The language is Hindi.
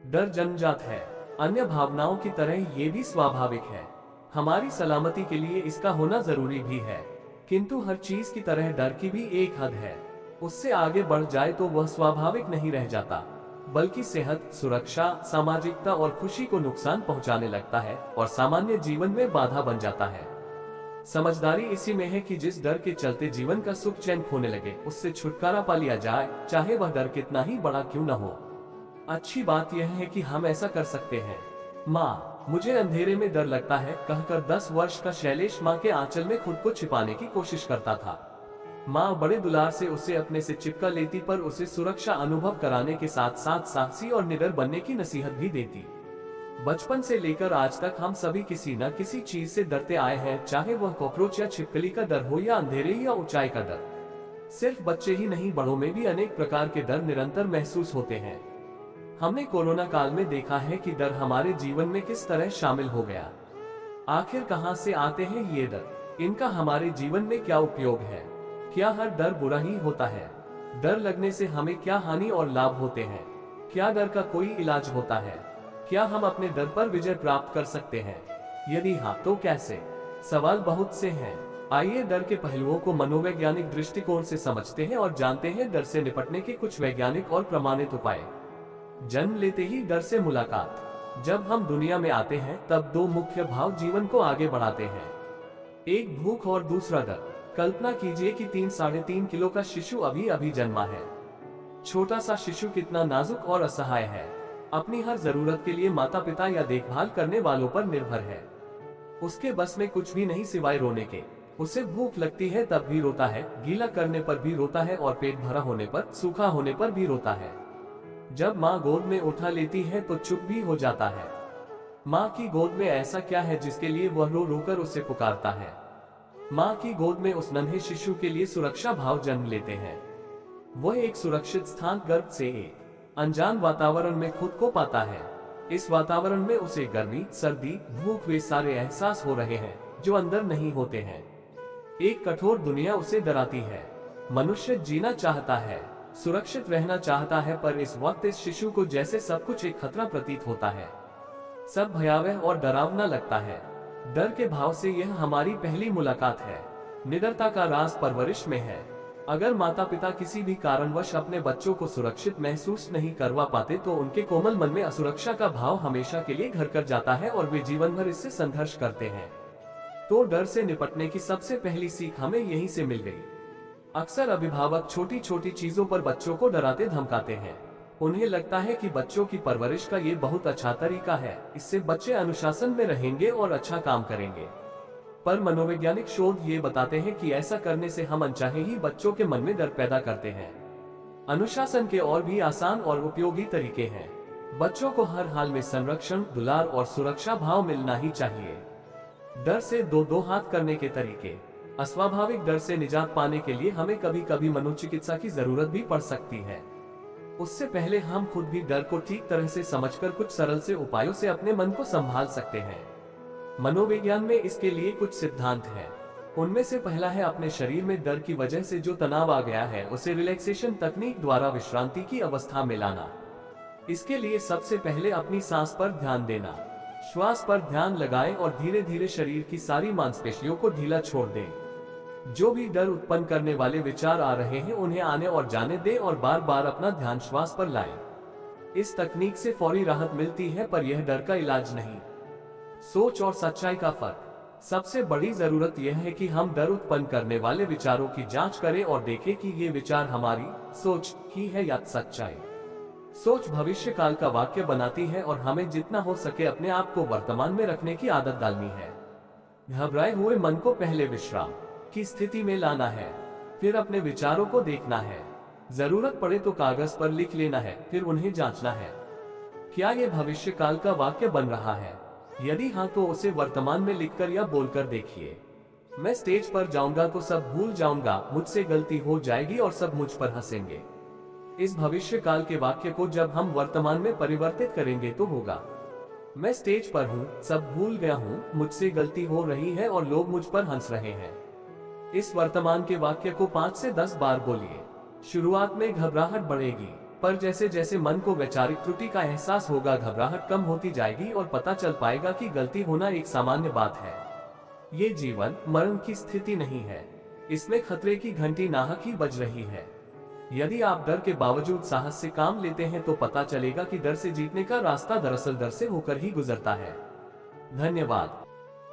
डर जन्मजात है, अन्य भावनाओं की तरह ये भी स्वाभाविक है। हमारी सलामती के लिए इसका होना जरूरी भी है, किंतु हर चीज की तरह डर की भी एक हद है। उससे आगे बढ़ जाए तो वह स्वाभाविक नहीं रह जाता, बल्कि सेहत, सुरक्षा, सामाजिकता और खुशी को नुकसान पहुंचाने लगता है और सामान्य जीवन में बाधा बन जाता है। समझदारी इसी में है कि जिस डर के चलते जीवन का सुख चैन खोने लगे, उससे छुटकारा पा लिया जाए, चाहे वह डर कितना ही बड़ा क्यों न हो। अच्छी बात यह है कि हम ऐसा कर सकते हैं। माँ, मुझे अंधेरे में डर लगता है कहकर 10 वर्ष का शैलेश माँ के आंचल में खुद को छिपाने की कोशिश करता था। माँ बड़े दुलार से उसे अपने से चिपका लेती, पर उसे सुरक्षा अनुभव कराने के साथ साथ साहसी और निडर बनने की नसीहत भी देती। बचपन से लेकर आज तक हम सभी किसी न किसी चीज से डरते आए हैं, चाहे वह कॉकरोच या छिपकली का डर हो या अंधेरे या ऊंचाई का डर। सिर्फ बच्चे ही नहीं, बड़ों में भी अनेक प्रकार के डर निरंतर महसूस होते हैं। हमने कोरोना काल में देखा है कि डर हमारे जीवन में किस तरह शामिल हो गया। आखिर कहां से आते हैं ये डर? इनका हमारे जीवन में क्या उपयोग है? क्या हर डर बुरा ही होता है? डर लगने से हमें क्या हानि और लाभ होते हैं? क्या डर का कोई इलाज होता है? क्या हम अपने डर पर विजय प्राप्त कर सकते हैं? यदि हाँ, तो कैसे? सवाल बहुत से हैं। आइए डर के पहलुओं को मनोवैज्ञानिक दृष्टिकोण से समझते हैं और जानते हैं डर से निपटने के कुछ वैज्ञानिक और प्रमाणित उपाय। जन्म लेते ही डर से मुलाकात। जब हम दुनिया में आते हैं तब दो मुख्य भाव जीवन को आगे बढ़ाते हैं, एक भूख और दूसरा डर। कल्पना कीजिए कि 3-3.5 किलो का शिशु अभी अभी जन्मा है। छोटा सा शिशु कितना नाजुक और असहाय है, अपनी हर जरूरत के लिए माता पिता या देखभाल करने वालों पर निर्भर है। उसके बस में कुछ भी नहीं सिवाय रोने के। उसे भूख लगती है तब भी रोता है, गीला करने पर भी रोता है और पेट भरा होने पर, सूखा होने पर भी रोता है। जब माँ गोद में उठा लेती है तो चुप भी हो जाता है। माँ की गोद में ऐसा क्या है जिसके लिए वह रो रोकर उसे पुकारता है? माँ की गोद में उस नन्हे शिशु के लिए सुरक्षा भाव जन्म लेते हैं। वह एक सुरक्षित स्थान, गर्भ से एक अनजान वातावरण में खुद को पाता है। इस वातावरण में उसे गर्मी, सर्दी, भूख, वे सारे एहसास हो रहे हैं जो अंदर नहीं होते हैं। एक कठोर दुनिया उसे डराती है। मनुष्य जीना चाहता है, सुरक्षित रहना चाहता है, पर इस वक्त इस शिशु को जैसे सब कुछ एक खतरा प्रतीत होता है। सब भयावह और डरावना लगता है। डर के भाव से यह हमारी पहली मुलाकात है। निडरता का राज परवरिश में है। अगर माता पिता किसी भी कारणवश अपने बच्चों को सुरक्षित महसूस नहीं करवा पाते तो उनके कोमल मन में असुरक्षा का भाव हमेशा के लिए घर कर जाता है और वे जीवन भर इससे संघर्ष करते हैं। तो डर से निपटने की सबसे पहली सीख हमें यहीं से मिल गई। अक्सर अभिभावक छोटी छोटी चीजों पर बच्चों को डराते धमकाते हैं। उन्हें लगता है कि बच्चों की परवरिश का ये बहुत अच्छा तरीका है, इससे बच्चे अनुशासन में रहेंगे और अच्छा काम करेंगे। पर मनोवैज्ञानिक शोध ये बताते हैं कि ऐसा करने से हम अनचाहे ही बच्चों के मन में डर पैदा करते हैं। अनुशासन के और भी आसान और उपयोगी तरीके हैं। बच्चों को हर हाल में संरक्षण, दुलार और सुरक्षा भाव मिलना ही चाहिए। डर से दो हाथ करने के तरीके। अस्वाभाविक डर से निजात पाने के लिए हमें कभी कभी मनोचिकित्सा की जरूरत भी पड़ सकती है। उससे पहले हम खुद भी डर को ठीक तरह से समझकर कुछ सरल से उपायों से अपने मन को संभाल सकते हैं। मनोविज्ञान में इसके लिए कुछ सिद्धांत हैं। उनमें से पहला है अपने शरीर में डर की वजह से जो तनाव आ गया है उसे रिलैक्सेशन तकनीक द्वारा विश्रांति की अवस्था में लाना। इसके लिए सबसे पहले अपनी सांस पर ध्यान देना। श्वास पर ध्यान लगाएं और धीरे धीरे शरीर की सारी मांसपेशियों को ढीला छोड़ दें। जो भी डर उत्पन्न करने वाले विचार आ रहे हैं उन्हें आने और जाने दें और बार बार अपना ध्यान श्वास पर लाएं। इस तकनीक से फौरी राहत मिलती है, पर यह डर का इलाज नहीं। सोच और सच्चाई का फर्क। सबसे बड़ी जरूरत यह है कि हम डर उत्पन्न करने वाले विचारों की जांच करें और देखें कि ये विचार हमारी सोच ही है या सच्चाई। सोच भविष्य काल का वाक्य बनाती है और हमें जितना हो सके अपने आप को वर्तमान में रखने की आदत डालनी है। घबराए हुए मन को पहले विश्राम की स्थिति में लाना है, फिर अपने विचारों को देखना है। जरूरत पड़े तो कागज पर लिख लेना है, फिर उन्हें जांचना है। क्या ये भविष्य काल का वाक्य बन रहा है? यदि हाँ, तो उसे वर्तमान में लिखकर या बोलकर देखिए। मैं स्टेज पर जाऊंगा तो सब भूल जाऊंगा, मुझसे गलती हो जाएगी और सब मुझ पर हंसेंगे। इस भविष्य काल के वाक्य को जब हम वर्तमान में परिवर्तित करेंगे तो होगा, मैं स्टेज पर हूँ, सब भूल गया हूँ, मुझसे गलती हो रही है और लोग मुझ पर हंस रहे हैं। इस वर्तमान के वाक्य को 5 से 10 बार बोलिए। शुरुआत में घबराहट बढ़ेगी, पर जैसे जैसे मन को वैचारिक त्रुटि का एहसास होगा, घबराहट कम होती जाएगी और पता चल पाएगा कि गलती होना एक सामान्य बात है। ये जीवन मरण की स्थिति नहीं है, इसमें खतरे की घंटी नाहक ही बज रही है। यदि आप डर के बावजूद साहस से काम लेते हैं तो पता चलेगा कि डर से जीतने का रास्ता दरअसल डर से होकर ही गुजरता है। धन्यवाद।